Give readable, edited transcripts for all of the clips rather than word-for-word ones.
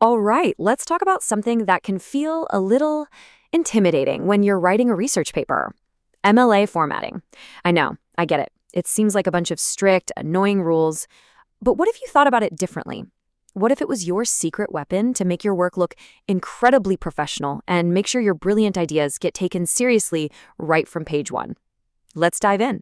All right, let's talk about something that can feel a little intimidating when you're writing a research paper. MLA formatting. I know, I get it. It seems like a bunch of strict, annoying rules. But what if you thought about it differently? What if it was your secret weapon to make your work look incredibly professional and make sure your brilliant ideas get taken seriously right from page one? Let's dive in.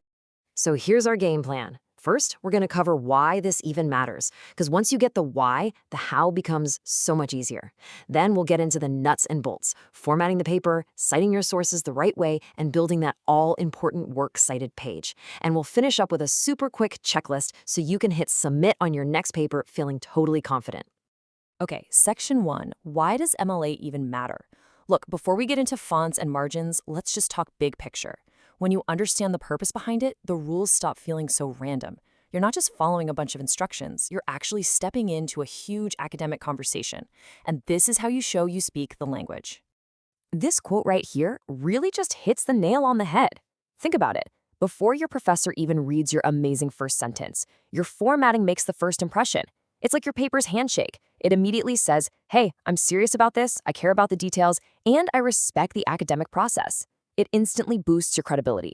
So here's our game plan. First, we're going to cover why this even matters, because once you get the why, the how becomes so much easier. Then we'll get into the nuts and bolts, formatting the paper, citing your sources the right way, and building that all-important works cited page. And we'll finish up with a super quick checklist so you can hit submit on your next paper feeling totally confident. Okay, section 1. Why does MLA even matter? Look, before we get into fonts and margins, let's just talk big picture. When you understand the purpose behind it, the rules stop feeling so random. You're not just following a bunch of instructions, you're actually stepping into a huge academic conversation. And this is how you show you speak the language. This quote right here really just hits the nail on the head. Think about it. Before your professor even reads your amazing first sentence, your formatting makes the first impression. It's like your paper's handshake. It immediately says, hey, I'm serious about this, I care about the details, and I respect the academic process. It instantly boosts your credibility.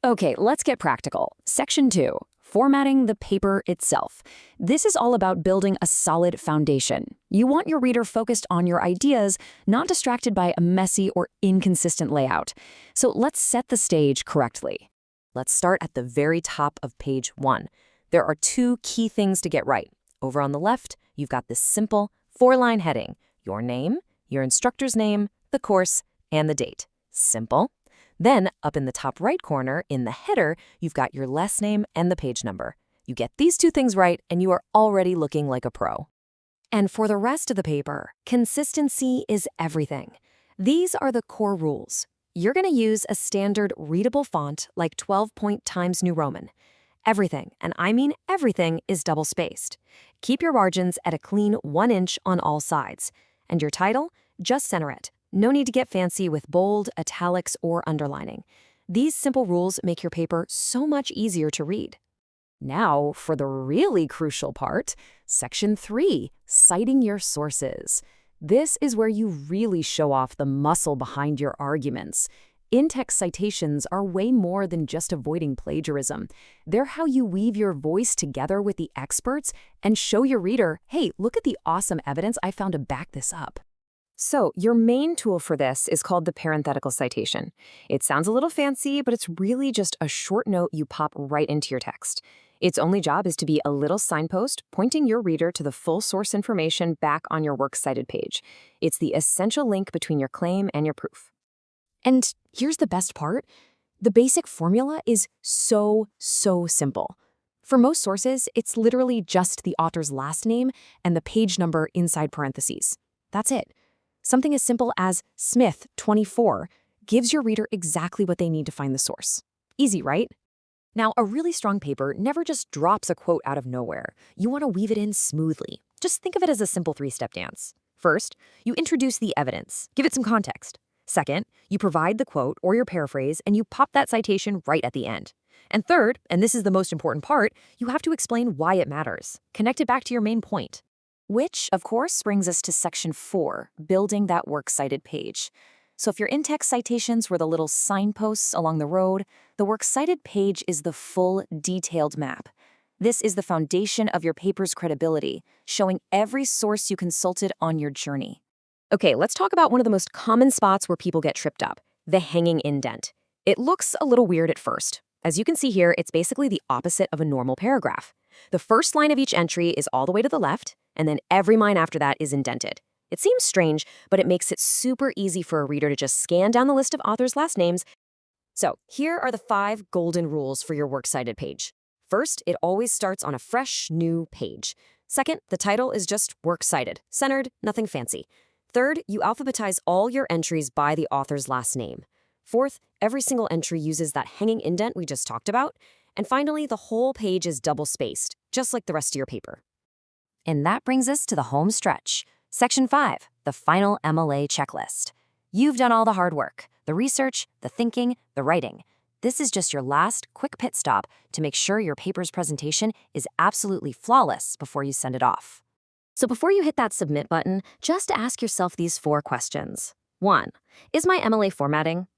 Okay, let's get practical. Section 2, formatting the paper itself. This is all about building a solid foundation. You want your reader focused on your ideas, not distracted by a messy or inconsistent layout. So let's set the stage correctly. Let's start at the very top of page 1. There are two key things to get right. Over on the left, you've got this simple 4-line heading: your name, your instructor's name, the course, and the date. Simple. Then, up in the top right corner, in the header, you've got your last name and the page number. You get these two things right, and you are already looking like a pro. And for the rest of the paper, consistency is everything. These are the core rules. You're going to use a standard readable font like 12-point Times New Roman. Everything, and I mean everything, is double-spaced. Keep your margins at a clean 1 inch on all sides. And your title? Just center it. No need to get fancy with bold, italics, or underlining. These simple rules make your paper so much easier to read. Now, for the really crucial part, Section 3, citing your sources. This is where you really show off the muscle behind your arguments. In-text citations are way more than just avoiding plagiarism. They're how you weave your voice together with the experts and show your reader, hey, look at the awesome evidence I found to back this up. So, your main tool for this is called the parenthetical citation. It sounds a little fancy, but it's really just a short note you pop right into your text. Its only job is to be a little signpost pointing your reader to the full source information back on your works cited page. It's the essential link between your claim and your proof. And here's the best part. The basic formula is so simple. For most sources, it's literally just the author's last name and the page number inside parentheses. That's it. Something as simple as Smith 24 gives your reader exactly what they need to find the source. Easy, right? Now, a really strong paper never just drops a quote out of nowhere. You want to weave it in smoothly. Just think of it as a simple 3-step dance. First, you introduce the evidence, give it some context. Second, you provide the quote or your paraphrase, and you pop that citation right at the end. And third, and this is the most important part, you have to explain why it matters. Connect it back to your main point. Which, of course, brings us to Section 4, building that works cited page. So if your in-text citations were the little signposts along the road, the works cited page is the full, detailed map. This is the foundation of your paper's credibility, showing every source you consulted on your journey. Okay, let's talk about one of the most common spots where people get tripped up, the hanging indent. It looks a little weird at first. As you can see here, it's basically the opposite of a normal paragraph. The first line of each entry is all the way to the left, and then every line after that is indented. It seems strange, but it makes it super easy for a reader to just scan down the list of authors' last names. So here are the 5 golden rules for your works cited page. First, it always starts on a fresh, new page. Second, the title is just works cited, centered, nothing fancy. Third, you alphabetize all your entries by the author's last name. Fourth, every single entry uses that hanging indent we just talked about. And finally, the whole page is double-spaced, just like the rest of your paper. And that brings us to the home stretch. Section 5, the final MLA checklist. You've done all the hard work, the research, the thinking, the writing. This is just your last quick pit stop to make sure your paper's presentation is absolutely flawless before you send it off. So before you hit that submit button, just ask yourself these 4 questions. 1. Is my MLA formatting,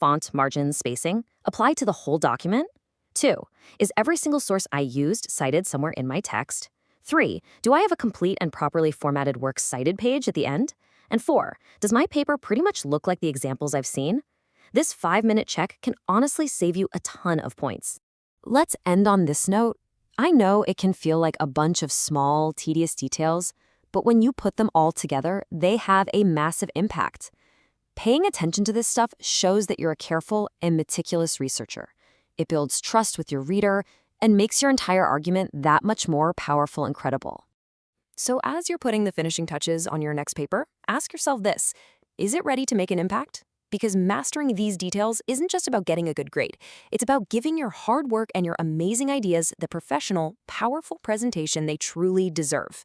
font, margins, spacing, applied to the whole document? 2. Is every single source I used cited somewhere in my text? 3. Do I have a complete and properly formatted works cited page at the end? And 4. Does my paper pretty much look like the examples I've seen? This 5-minute check can honestly save you a ton of points. Let's end on this note. I know it can feel like a bunch of small, tedious details, but when you put them all together, they have a massive impact. Paying attention to this stuff shows that you're a careful and meticulous researcher. It builds trust with your reader and makes your entire argument that much more powerful and credible. So as you're putting the finishing touches on your next paper, ask yourself this: is it ready to make an impact? Because mastering these details isn't just about getting a good grade. It's about giving your hard work and your amazing ideas the professional, powerful presentation they truly deserve.